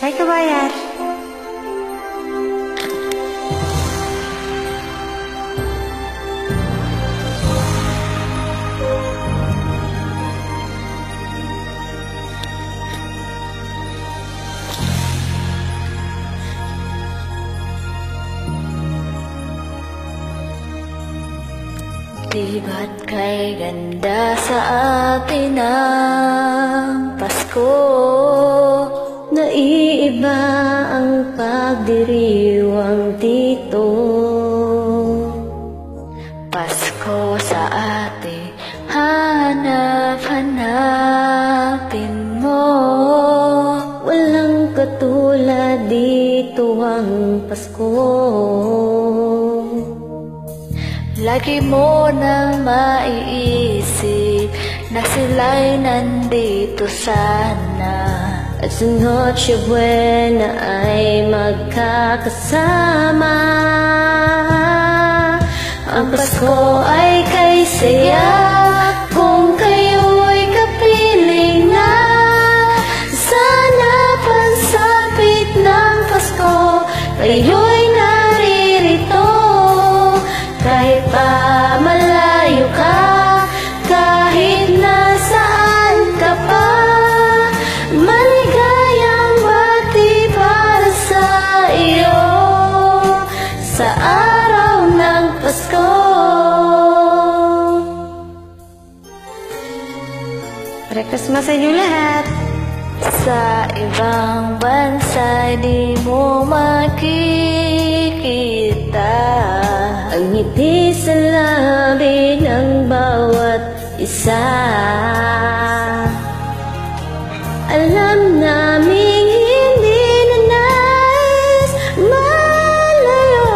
Hai kabayan. Di ba't kay ganda sa atin ang Pasko? Naiiba ang pagdiriwang dito. Pasko sa ate, hanap-hanapin mo. Walang katulad dito ang Pasko. Lagi mo na maiisip na sila'y nandito sana. At sa Noche Buena ay magkakasama. Ang Pasko ay kay saya kung kayo'y kapiling na. Sana pagsapit ng Pasko kayo'y naririto. Kahit pa malayo ka, kahit nasaan ka pa, maligayang bati para sa iyo sa araw ng Pasko. Merry Christmas sa inyo lahat! Sa ibang bansa di mo makikita Ang ngiti sa labi ng bawat isa. Alam naming hindi na nais malayo.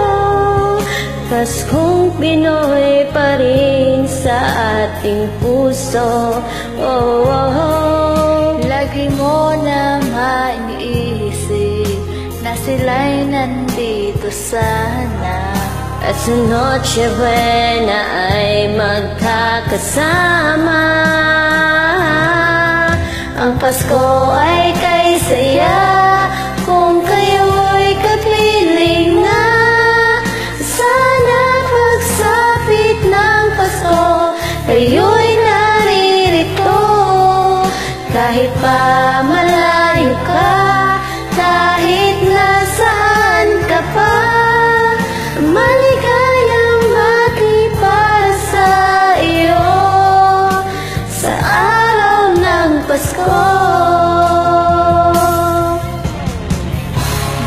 Paskong Pinoy pa rin sa ating puso. Oh, oh, oh. Lagi mo na maiisip na sila'y nandito sana. At sa Noche Buena ay magkakasama. Ang Pasko ay kay saya kung kayo'y kapiling na. Sana pagsapit ng Pasko kayo'y naririto. Kahit pa malayo ka, kahit nasaan ka pa, maligayang bati para sa iyo sa araw ng Pasko.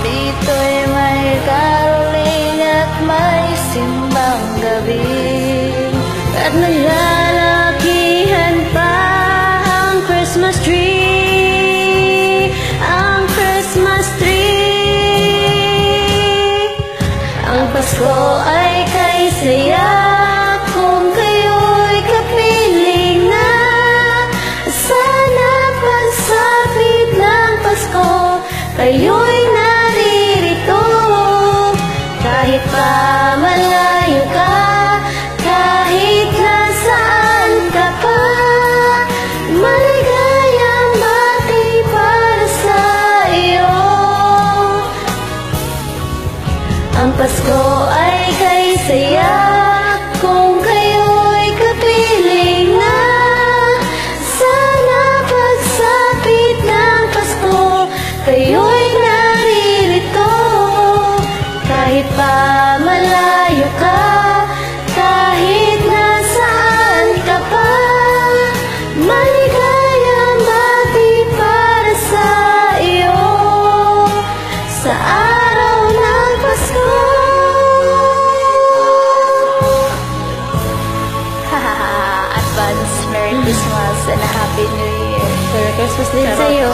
Dito'y may caroling at may simbang gabi. At nalalakihan pa ang Christmas tree. Ang Christmas tree. Ang Pasko ay kay saya kung kayo'y kapiling na. Sana pagsapit ng Pasko kayo'y naririto. Kahit pa malayo ka, kahit nasaan ka pa, maligayang bati para sa iyo. Ang Pasko ay kay saya kung kayo'y kapiling na. Sana pagsapit ng Pasko kayo'y naririto. Kahit pa malayo ka, kahit nasaan ka pa, maligayang bati para sa iyo sa araw ng Pasko. Advance Merry Christmas and a Happy New Year. Merry Christmas din sa'yo.